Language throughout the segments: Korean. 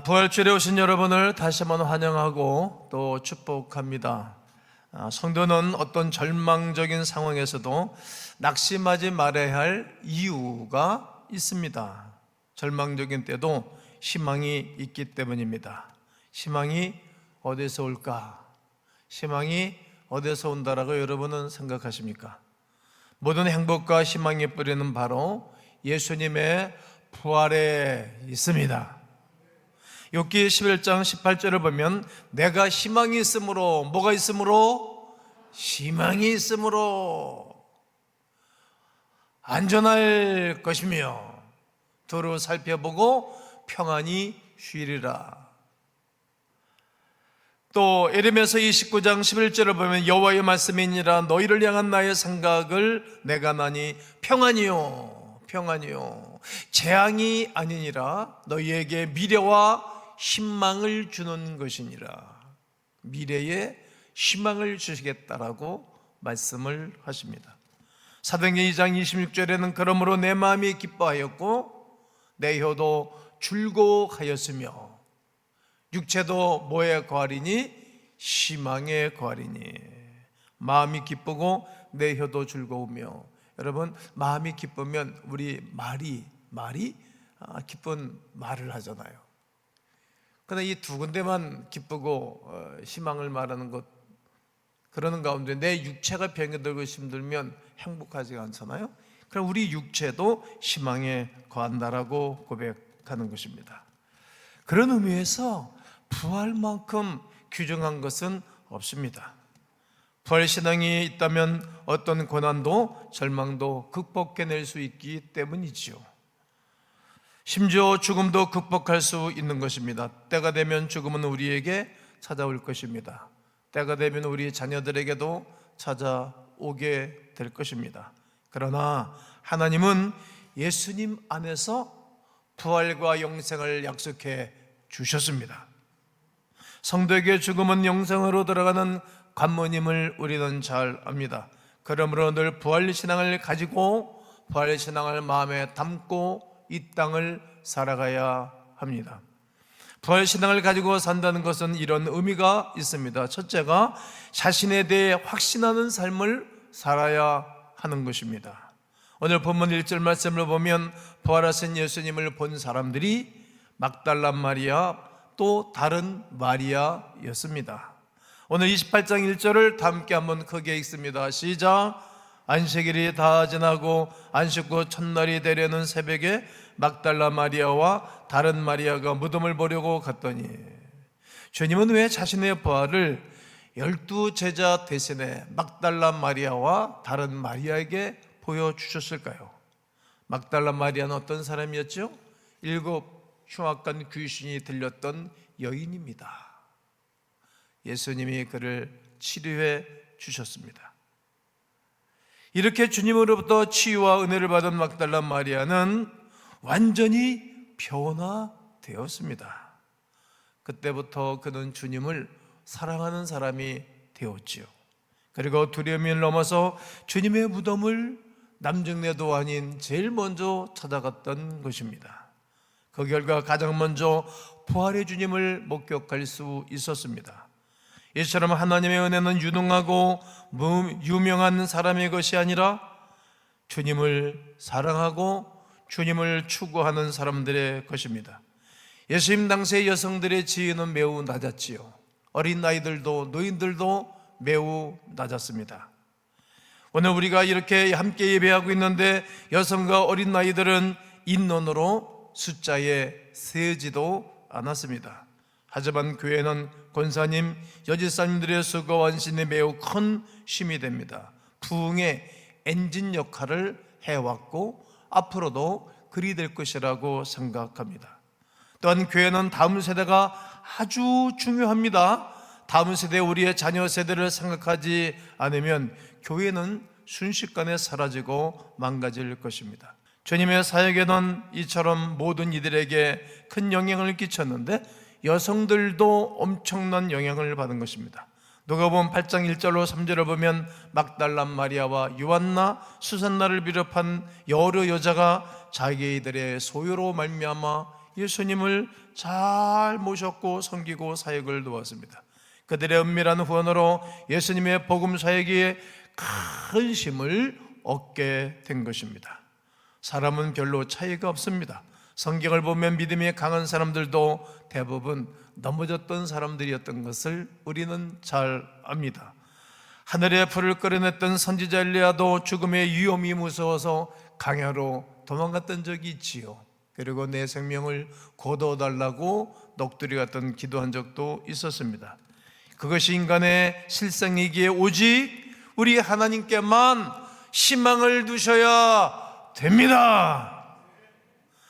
부활주일에 오신 여러분을 다시 한번 환영하고 또 축복합니다. 성도는 어떤 절망적인 상황에서도 낙심하지 말아야 할 이유가 있습니다. 절망적인 때도 희망이 있기 때문입니다. 희망이 어디서 올까? 희망이 어디서 온다라고 여러분은 생각하십니까? 모든 행복과 희망의 뿌리는 바로 예수님의 부활에 있습니다. 욥기 11장 18절을 보면 내가 희망이 있으므로, 뭐가 있으므로? 희망이 있으므로 안전할 것이며 두루 살펴보고 평안히 쉬리라. 또 에레미야서 29장 11절을 보면 여호와의 말씀이니라 너희를 향한 나의 생각을 내가 나니 평안이요 평안이요 재앙이 아니니라 너희에게 미래와 희망을 주는 것이니라. 미래에 희망을 주시겠다라고 말씀을 하십니다. 사도행전 2장 26절에는 그러므로 내 마음이 기뻐하였고 내 혀도 즐거워하였으며 육체도 뭐에 거하리니? 희망에 거하리니. 마음이 기쁘고 내 혀도 즐거우며. 여러분, 마음이 기쁘면 우리 말이 기쁜 말을 하잖아요. 그러나 이 두 군데만 기쁘고 희망을 말하는 것, 그러는 가운데 내 육체가 병이 들고 힘들면 행복하지 않잖아요. 그럼 우리 육체도 희망에 거한다라고 고백하는 것입니다. 그런 의미에서 부활만큼 귀중한 것은 없습니다. 부활신앙이 있다면 어떤 고난도 절망도 극복해낼 수 있기 때문이지요. 심지어 죽음도 극복할 수 있는 것입니다. 때가 되면 죽음은 우리에게 찾아올 것입니다. 때가 되면 우리 자녀들에게도 찾아오게 될 것입니다. 그러나 하나님은 예수님 안에서 부활과 영생을 약속해 주셨습니다. 성도에게 죽음은 영생으로 들어가는 관문임을 우리는 잘 압니다. 그러므로 늘 부활신앙을 가지고 부활신앙을 마음에 담고 이 땅을 살아가야 합니다. 부활신앙을 가지고 산다는 것은 이런 의미가 있습니다. 첫째가 자신에 대해 확신하는 삶을 살아야 하는 것입니다. 오늘 본문 1절 말씀을 보면 부활하신 예수님을 본 사람들이 막달라 마리아 또 다른 마리아였습니다. 오늘 28장 1절을 다 함께 한번 크게 읽습니다. 시작. 안식일이 다 지나고 안식 후 첫날이 되려는 새벽에 막달라 마리아와 다른 마리아가 무덤을 보려고 갔더니 주님은 왜 자신의 부활을 12제자 대신에 막달라 마리아와 다른 마리아에게 보여주셨을까요? 막달라 마리아는 어떤 사람이었죠? 7 흉악한 귀신이 들렸던 여인입니다. 예수님이 그를 치료해 주셨습니다. 이렇게 주님으로부터 치유와 은혜를 받은 막달라 마리아는 완전히 변화되었습니다. 그때부터 그는 주님을 사랑하는 사람이 되었지요. 그리고 두려움을 넘어서 주님의 무덤을 남중내도 아닌 제일 먼저 찾아갔던 것입니다. 그 결과 가장 먼저 부활의 주님을 목격할 수 있었습니다. 이처럼 하나님의 은혜는 유능하고 유명한 사람의 것이 아니라 주님을 사랑하고 주님을 추구하는 사람들의 것입니다. 예수님 당시의 여성들의 지위는 매우 낮았지요. 어린 아이들도 노인들도 매우 낮았습니다. 오늘 우리가 이렇게 함께 예배하고 있는데 여성과 어린 아이들은 인원으로 숫자에 세지도 않았습니다. 하지만 교회는 권사님, 여지사님들의 수고와 헌신이 매우 큰 힘이 됩니다. 부흥의 엔진 역할을 해왔고 앞으로도 그리 될 것이라고 생각합니다. 또한 교회는 다음 세대가 아주 중요합니다. 다음 세대, 우리의 자녀 세대를 생각하지 않으면 교회는 순식간에 사라지고 망가질 것입니다. 주님의 사역에는 이처럼 모든 이들에게 큰 영향을 끼쳤는데 여성들도 엄청난 영향을 받은 것입니다. 누가복음 8장 1절로 3절을 보면 막달라 마리아와 요한나, 수산나를 비롯한 여러 여자가 자기들의 소유로 말미암아 예수님을 잘 모셨고 섬기고 사역을 도왔습니다. 그들의 은밀한 후원으로 예수님의 복음 사역에 큰 힘을 얻게 된 것입니다. 사람은 별로 차이가 없습니다. 성경을 보면 믿음이 강한 사람들도 대부분 넘어졌던 사람들이었던 것을 우리는 잘 압니다. 하늘의 불을 끌어냈던 선지자 엘리야도 죽음의 위험이 무서워서 강야로 도망갔던 적이 있지요. 그리고 내 생명을 거둬달라고 넋두리 같은 기도한 적도 있었습니다. 그것이 인간의 실상이기에 오직 우리 하나님께만 희망을 두셔야 됩니다.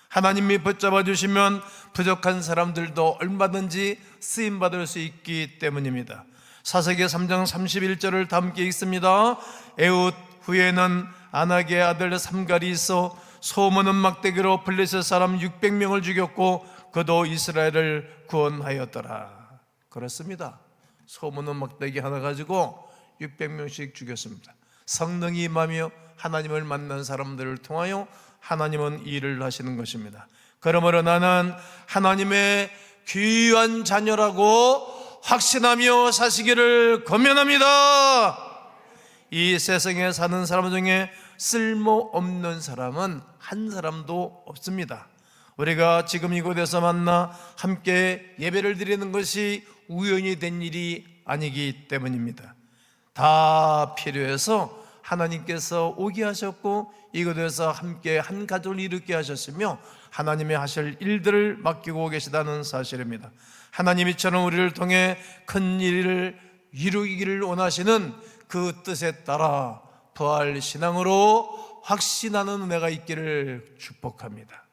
하나님이 붙잡아 주시면 부족한 사람들도 얼마든지 쓰임받을 수 있기 때문입니다. 사사기 3장 31절을 다 함께 읽습니다. 에훗 후에는 아낙의 아들 삼갈이 있어 소문은 막대기로 블레셋 사람 600명을 죽였고 그도 이스라엘을 구원하였더라. 그렇습니다. 소문은 막대기 하나 가지고 600명씩 죽였습니다. 성령이 임하며 하나님을 만난 사람들을 통하여 하나님은 일을 하시는 것입니다. 그러므로 나는 하나님의 귀한 자녀라고 확신하며 사시기를 권면합니다. 이 세상에 사는 사람 중에 쓸모없는 사람은 한 사람도 없습니다. 우리가 지금 이곳에서 만나 함께 예배를 드리는 것이 우연히 된 일이 아니기 때문입니다. 다 필요해서 하나님께서 오게 하셨고 이곳에서 함께 한 가족을 이루게 하셨으며 하나님이 하실 일들을 맡기고 계시다는 사실입니다. 하나님이 이처럼 우리를 통해 큰 일을 이루기를 원하시는 그 뜻에 따라 부활신앙으로 확신하는 은혜가 있기를 축복합니다.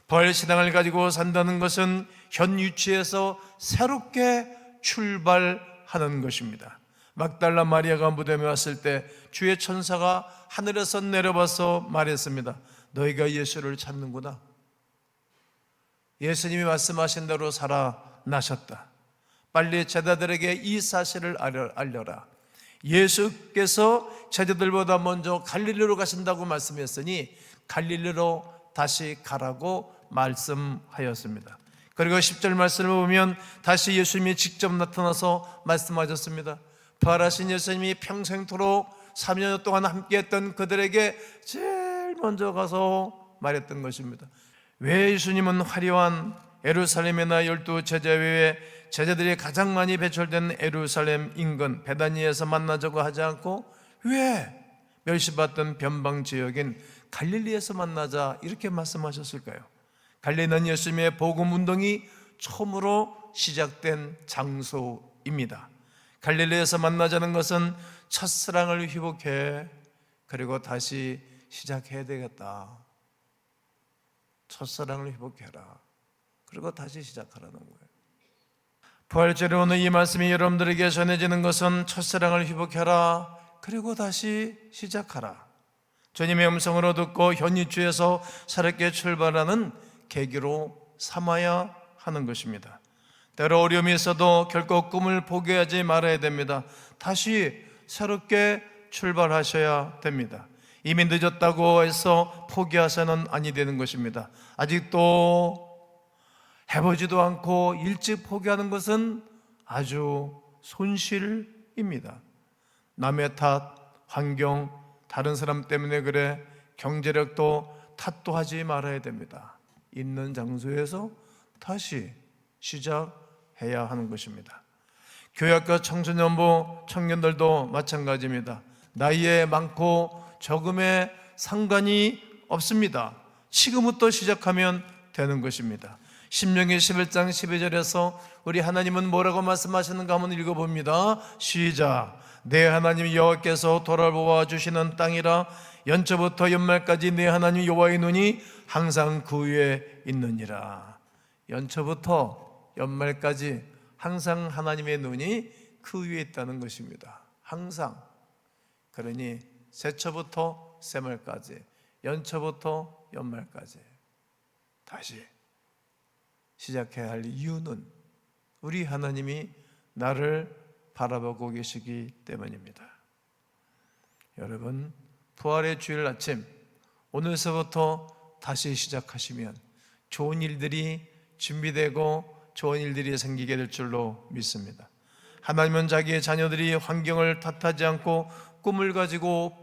부활신앙을 가지고 산다는 것은 현 위치에서 새롭게 출발하는 것입니다. 막달라 마리아가 무덤에 왔을 때 주의 천사가 하늘에서 내려와서 말했습니다. 너희가 예수를 찾는구나. 예수님이 말씀하신 대로 살아나셨다. 빨리 제자들에게 이 사실을 알려라. 예수께서 제자들보다 먼저 갈릴리로 가신다고 말씀했으니 갈릴리로 다시 가라고 말씀하였습니다. 그리고 10절 말씀을 보면 다시 예수님이 직접 나타나서 말씀하셨습니다. 부활하신 예수님이 평생토록 3년 동안 함께했던 그들에게 제일 먼저 가서 말했던 것입니다. 왜 예수님은 화려한 예루살렘이나 12 제자 외에 제자들이 가장 많이 배출된 예루살렘 인근 베다니에서 만나자고 하지 않고 왜 멸시받던 변방 지역인 갈릴리에서 만나자 이렇게 말씀하셨을까요? 갈릴리는 예수님의 복음 운동이 처음으로 시작된 장소입니다. 갈릴리에서 만나자는 것은 첫사랑을 회복해 그리고 다시 시작해야 되겠다. 첫사랑을 회복해라. 그리고 다시 시작하라는 거예요. 부활절에 오늘 이 말씀이 여러분들에게 전해지는 것은 첫사랑을 회복해라. 그리고 다시 시작하라. 주님의 음성으로 듣고 현위치에서 새롭게 출발하는 계기로 삼아야 하는 것입니다. 때로 어려움이 있어도 결코 꿈을 포기하지 말아야 됩니다. 다시 새롭게 출발하셔야 됩니다. 이미 늦었다고 해서 포기하서는 아니 되는 것입니다. 아직도 해보지도 않고 일찍 포기하는 것은 아주 손실입니다. 남의 탓, 환경, 다른 사람 때문에 그래 경제력도 탓도 하지 말아야 됩니다. 있는 장소에서 다시 시작해야 하는 것입니다. 교역과 청소년부 청년들도 마찬가지입니다. 나이에 많고 적음에 상관이 없습니다. 지금부터 시작하면 되는 것입니다. 신명기 11장 12절에서 우리 하나님은 뭐라고 말씀하시는가 한번 읽어봅니다. 시작. 내 하나님 여호와께서 돌아보아 주시는 땅이라 연초부터 연말까지 내 하나님 여호와의 눈이 항상 그 위에 있느니라. 연초부터 연말까지 항상 하나님의 눈이 그 위에 있다는 것입니다. 항상. 그러니 새초부터 새말까지, 연초부터 연말까지 다시 시작해야 할 이유는 우리 하나님이 나를 바라보고 계시기 때문입니다. 여러분, 부활의 주일 아침 오늘서부터 다시 시작하시면 좋은 일들이 준비되고 좋은 일들이 생기게 될 줄로 믿습니다. 하나님은 자기의 자녀들이 환경을 탓하지 않고 꿈을 가지고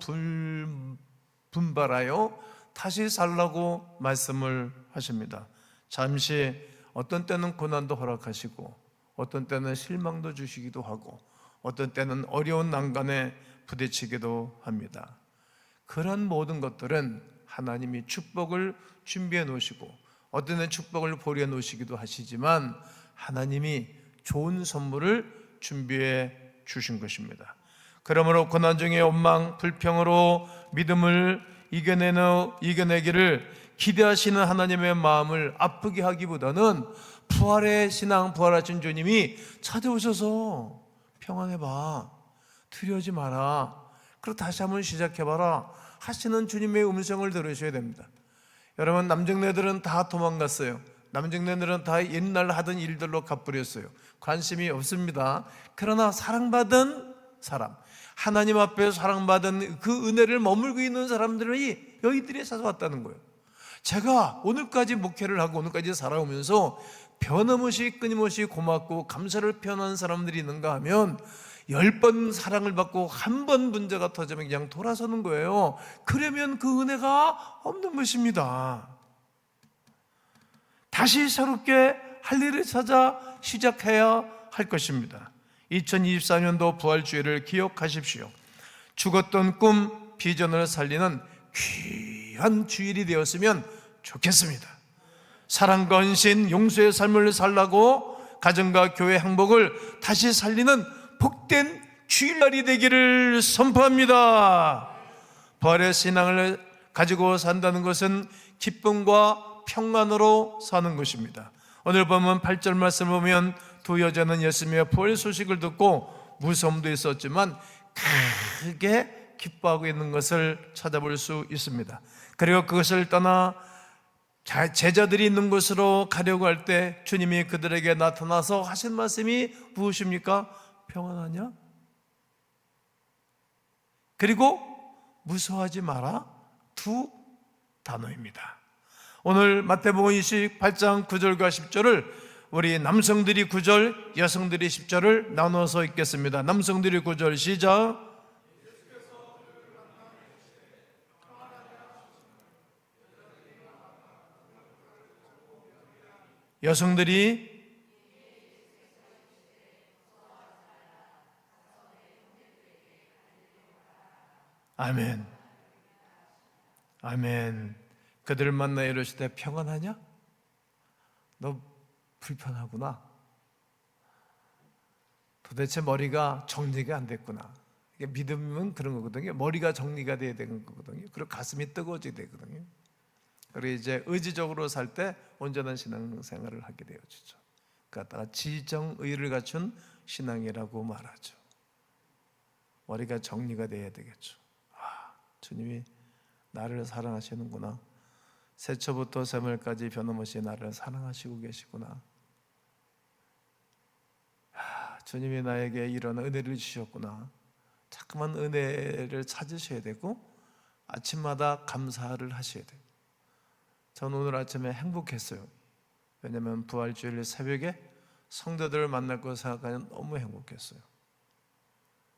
분발하여 다시 살라고 말씀을 하십니다. 잠시 어떤 때는 고난도 허락하시고 어떤 때는 실망도 주시기도 하고 어떤 때는 어려운 난간에 부딪히기도 합니다. 그런 모든 것들은 하나님이 축복을 준비해 놓으시고 어떤 때는 축복을 보려 놓으시기도 하시지만 하나님이 좋은 선물을 준비해 주신 것입니다. 그러므로 고난 중에 원망, 불평으로 믿음을 이겨내기를 기대하시는 하나님의 마음을 아프게 하기보다는 부활의 신앙, 부활하신 주님이 찾아오셔서 평안해봐, 두려워하지 마라, 그리고 다시 한번 시작해봐라 하시는 주님의 음성을 들으셔야 됩니다. 여러분, 남정네들은 다 도망갔어요. 남정네들은 다 옛날 하던 일들로 갚으렸어요. 관심이 없습니다. 그러나 사랑받은 사람, 하나님 앞에 사랑받은 그 은혜를 머물고 있는 사람들이 여기들이 찾아왔다는 거예요. 제가 오늘까지 목회를 하고 오늘까지 살아오면서 변함없이 끊임없이 고맙고 감사를 표현하는 사람들이 있는가 하면 10번 사랑을 받고 한 번 문제가 터지면 그냥 돌아서는 거예요. 그러면 그 은혜가 없는 것입니다. 다시 새롭게 할 일을 찾아 시작해야 할 것입니다. 2024년도 부활주일을 기억하십시오. 죽었던 꿈, 비전을 살리는 귀한 주일이 되었으면 좋겠습니다. 사랑과 헌신, 용서의 삶을 살라고 가정과 교회 행복을 다시 살리는 복된 주일날이 되기를 선포합니다. 부활의 신앙을 가지고 산다는 것은 기쁨과 평안으로 사는 것입니다. 오늘 보면 8절 말씀을 보면 두 여자는 예수님의 부활 소식을 듣고 무서움도 있었지만 크게 기뻐하고 있는 것을 찾아볼 수 있습니다. 그리고 그것을 떠나 제자들이 있는 곳으로 가려고 할 때 주님이 그들에게 나타나서 하신 말씀이 무엇입니까? 평안하냐? 그리고 무서워하지 마라. 두 단어입니다. 오늘 마태복음 28장 9절과 10절을 우리 남성들이 9절, 여성들이 10절을 나눠서 읽겠습니다. 남성들이 9절 시작. 여성들이 아멘, 아멘. 그들을 만나 이르시되 평안하냐? 너 불편하구나. 도대체 머리가 정리가 안 됐구나. 믿음은 그런 거거든요. 머리가 정리가 돼야 되는 거거든요. 그리고 가슴이 뜨거워져야 되거든요. 그리고 이제 의지적으로 살 때 온전한 신앙생활을 하게 되어지죠. 그러다가 지정의를 갖춘 신앙이라고 말하죠. 머리가 정리가 돼야 되겠죠. 아, 주님이 나를 사랑하시는구나. 세초부터 세월까지 변함없이 나를 사랑하시고 계시구나. 아, 주님이 나에게 이런 은혜를 주셨구나. 자꾸만 은혜를 찾으셔야 되고 아침마다 감사를 하셔야 돼요. 저는 오늘 아침에 행복했어요. 왜냐하면 부활주일 새벽에 성도들을 만날 거 생각하면 너무 행복했어요.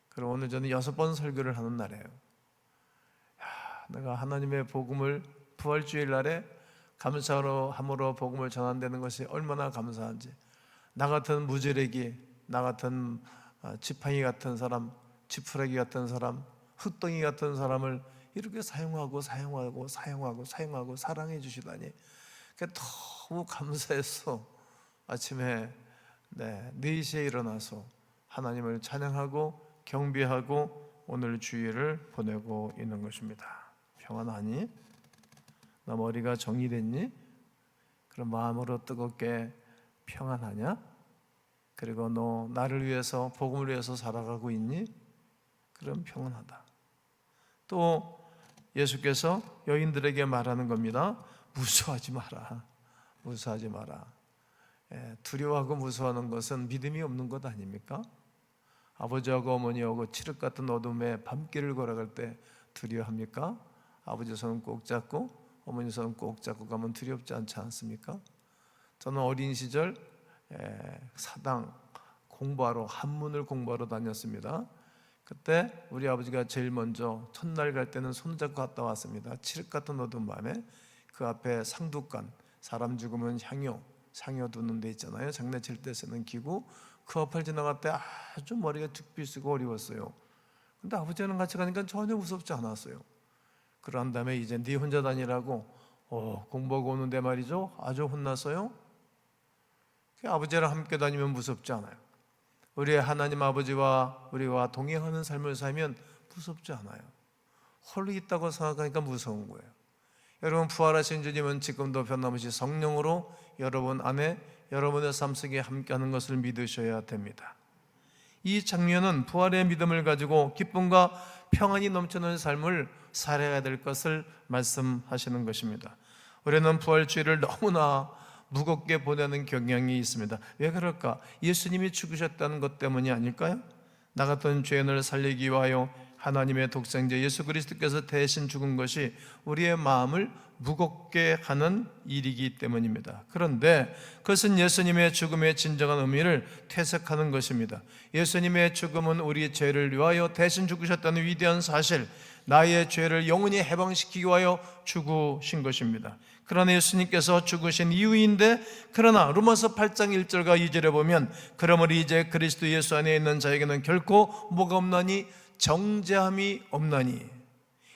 그리고 오늘 저는 6번 설교를 하는 날이에요. 내가 하나님의 복음을 부활주일 날에 감사함으로 복음을 전한다는 것이 얼마나 감사한지. 나 같은 무지레기, 나 같은 지팡이 같은 사람, 지푸라기 같은 사람, 흙덩이 같은 사람을 이렇게 사용하고 사랑해 주시다니 너무 감사해서 아침에 4시에 일어나서 하나님을 찬양하고 경배하고 오늘 주일을 보내고 있는 것입니다. 평안하니? 나 머리가 정리됐니? 그럼 마음으로 뜨겁게 평안하냐? 그리고 너 나를 위해서 복음을 위해서 살아가고 있니? 그럼 평안하다. 또 예수께서 여인들에게 말하는 겁니다. 무서워하지 마라. 무서워하지 마라. 두려워하고 무서워하는 것은 믿음이 없는 것 아닙니까? 아버지하고 어머니하고 칠흑 같은 어둠에 밤길을 걸어갈 때 두려워합니까? 아버지 손 꼭 잡고 어머니 손 꼭 잡고 가면 두렵지 않지 않습니까? 저는 어린 시절 사당 공부하러, 한문을 공부하러 다녔습니다. 그때 우리 아버지가 제일 먼저 첫날 갈 때는 손잡고 갔다 왔습니다. 칠흑 같은 어두운 밤에 그 앞에 상두관, 사람 죽으면 상여 두는 데 있잖아요. 장례칠 때 쓰는 기구, 그 앞을 지나갈 때 아주 머리가 죽비 쓰고 어려웠어요. 근데 아버지랑 같이 가니까 전혀 무섭지 않았어요. 그런 다음에 이제 네 혼자 다니라고 공부하고 오는데 말이죠, 아주 혼났어요. 아버지랑 함께 다니면 무섭지 않아요. 우리의 하나님 아버지와 우리와 동행하는 삶을 살면 무섭지 않아요. 홀로 있다고 생각하니까 무서운 거예요. 여러분, 부활하신 주님은 지금도 변함없이 성령으로 여러분 안에, 여러분의 삶 속에 함께하는 것을 믿으셔야 됩니다. 이 장면은 부활의 믿음을 가지고 기쁨과 평안이 넘치는 삶을 살아야 될 것을 말씀하시는 것입니다. 우리는 부활주의를 너무나 무겁게 보내는 경향이 있습니다. 왜 그럴까? 예수님이 죽으셨다는 것 때문이 아닐까요? 나 같은 죄인을 살리기 위하여 하나님의 독생자 예수 그리스도께서 대신 죽은 것이 우리의 마음을 무겁게 하는 일이기 때문입니다. 그런데 그것은 예수님의 죽음의 진정한 의미를 퇴색하는 것입니다. 예수님의 죽음은 우리의 죄를 위하여 대신 죽으셨다는 위대한 사실, 나의 죄를 영원히 해방시키기 위하여 죽으신 것입니다. 그러나 예수님께서 죽으신 이유인데, 그러나 로마서 8장 1절과 2절에 보면 그러므로 이제 그리스도 예수 안에 있는 자에게는 결코 뭐가 없나니 정죄함이 없나니,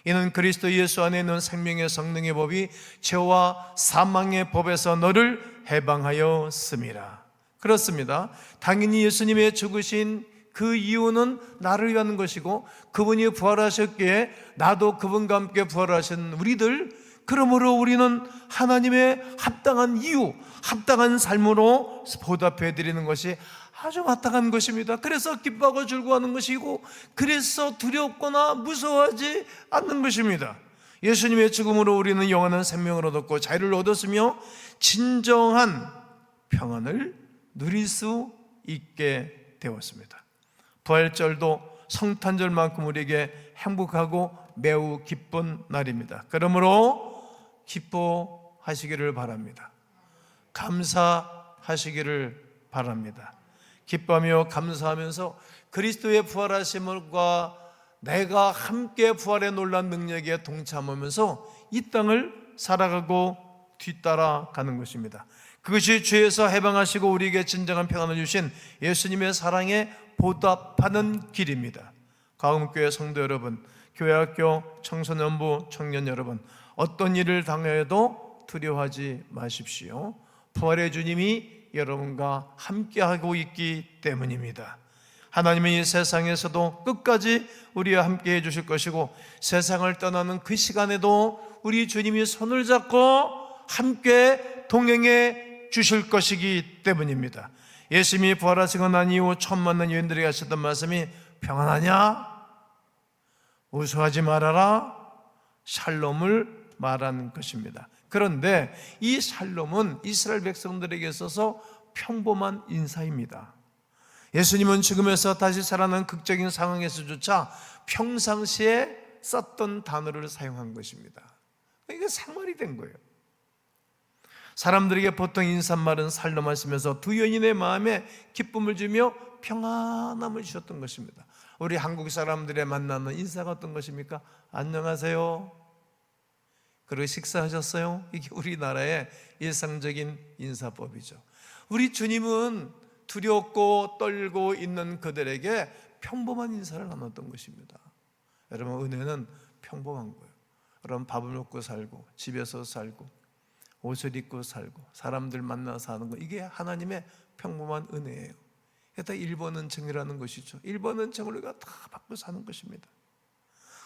이는 그리스도 예수 안에 있는 생명의 성령의 법이 죄와 사망의 법에서 너를 해방하였음이라. 그렇습니다. 당연히 예수님의 죽으신 그 이유는 나를 위한 것이고, 그분이 부활하셨기에 나도 그분과 함께 부활하신 우리들, 그러므로 우리는 하나님의 합당한 이유, 합당한 삶으로 보답해 드리는 것이 아주 마땅한 것입니다. 그래서 기뻐하고 즐거워하는 것이고, 그래서 두렵거나 무서워하지 않는 것입니다. 예수님의 죽음으로 우리는 영원한 생명을 얻었고 자유를 얻었으며 진정한 평안을 누릴 수 있게 되었습니다. 부활절도 성탄절만큼 우리에게 행복하고 매우 기쁜 날입니다. 그러므로 기뻐하시기를 바랍니다. 감사하시기를 바랍니다. 기뻐하며 감사하면서 그리스도의 부활하심과 내가 함께 부활의 놀라운 능력에 동참하면서 이 땅을 살아가고 뒤따라가는 것입니다. 그것이 죄에서 해방하시고 우리에게 진정한 평안을 주신 예수님의 사랑에 보답하는 길입니다. 가음교회 성도 여러분, 교회학교 청소년부 청년 여러분, 어떤 일을 당해도 두려워하지 마십시오. 부활의 주님이 여러분과 함께하고 있기 때문입니다. 하나님은 이 세상에서도 끝까지 우리와 함께 해주실 것이고, 세상을 떠나는 그 시간에도 우리 주님이 손을 잡고 함께 동행해 주실 것이기 때문입니다. 예수님이 부활하시고 난 이후 처음 만난 여인들에게 하셨던 말씀이 평안하냐? 우수하지 말아라. 샬롬을 말하는 것입니다. 그런데 이 샬롬은 이스라엘 백성들에게 있어서 평범한 인사입니다. 예수님은 죽음에서 다시 살아난 극적인 상황에서조차 평상시에 썼던 단어를 사용한 것입니다. 이게 상말이 된 거예요. 사람들에게 보통 인사말은 샬롬하시면서 두 여인의 마음에 기쁨을 주며 평안함을 주셨던 것입니다. 우리 한국 사람들의 만나는 인사가 어떤 것입니까? 안녕하세요. 그리고 식사하셨어요? 이게 우리나라의 일상적인 인사법이죠. 우리 주님은 두렵고 떨고 있는 그들에게 평범한 인사를 나눴던 것입니다. 여러분, 은혜는 평범한 거예요. 여러분, 밥을 먹고 살고 집에서 살고 옷을 입고 살고 사람들 만나서 사는 거, 이게 하나님의 평범한 은혜예요. 이게 다 1번 은총이라는 것이죠. 1번 은총을 우리가 다 받고 사는 것입니다.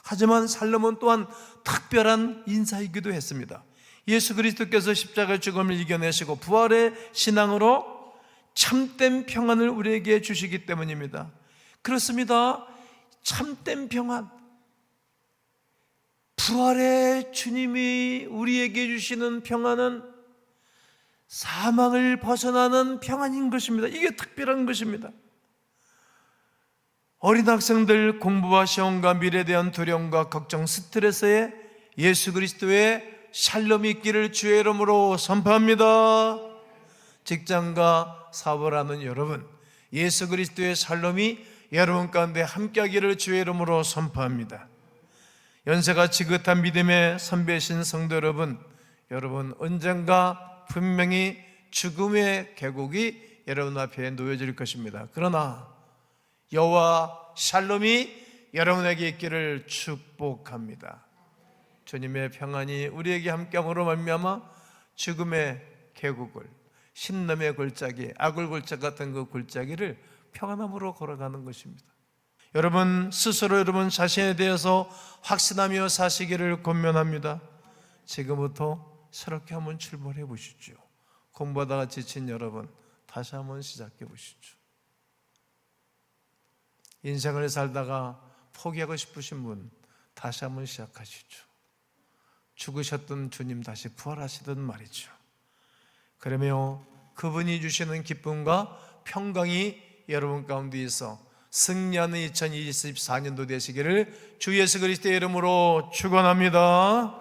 하지만 샬롬은 또한 특별한 인사이기도 했습니다. 예수 그리스도께서 십자가의 죽음을 이겨내시고 부활의 신앙으로 참된 평안을 우리에게 주시기 때문입니다. 그렇습니다. 참된 평안, 부활의 주님이 우리에게 주시는 평안은 사망을 벗어나는 평안인 것입니다. 이게 특별한 것입니다. 어린 학생들 공부와 시험과 미래에 대한 두려움과 걱정, 스트레스에 예수 그리스도의 샬롬이 있기를 주의 이름으로 선포합니다. 직장과 사업을 하는 여러분, 예수 그리스도의 샬롬이 여러분 가운데 함께하기를 주의 이름으로 선포합니다. 연세가 지긋한 믿음의 선배신 성도 여러분, 여러분 언젠가 분명히 죽음의 계곡이 여러분 앞에 놓여질 것입니다. 그러나 여호와 샬롬이 여러분에게 있기를 축복합니다. 주님의 평안이 우리에게 함께함으로 말미암아 죽음의 계곡을, 신놈의 골짜기, 악을 골짜기 같은 그 골짜기를 평안함으로 걸어가는 것입니다. 여러분 스스로 여러분 자신에 대해서 확신하며 사시기를 권면합니다. 지금부터 새롭게 한번 출발해 보시죠. 공부하다가 지친 여러분, 다시 한번 시작해 보시죠. 인생을 살다가 포기하고 싶으신 분, 다시 한번 시작하시죠. 죽으셨던 주님 다시 부활하시던 말이죠. 그러며 그분이 주시는 기쁨과 평강이 여러분 가운데 있어 승리하는 2024년도 되시기를 주 예수 그리스도의 이름으로 축원합니다.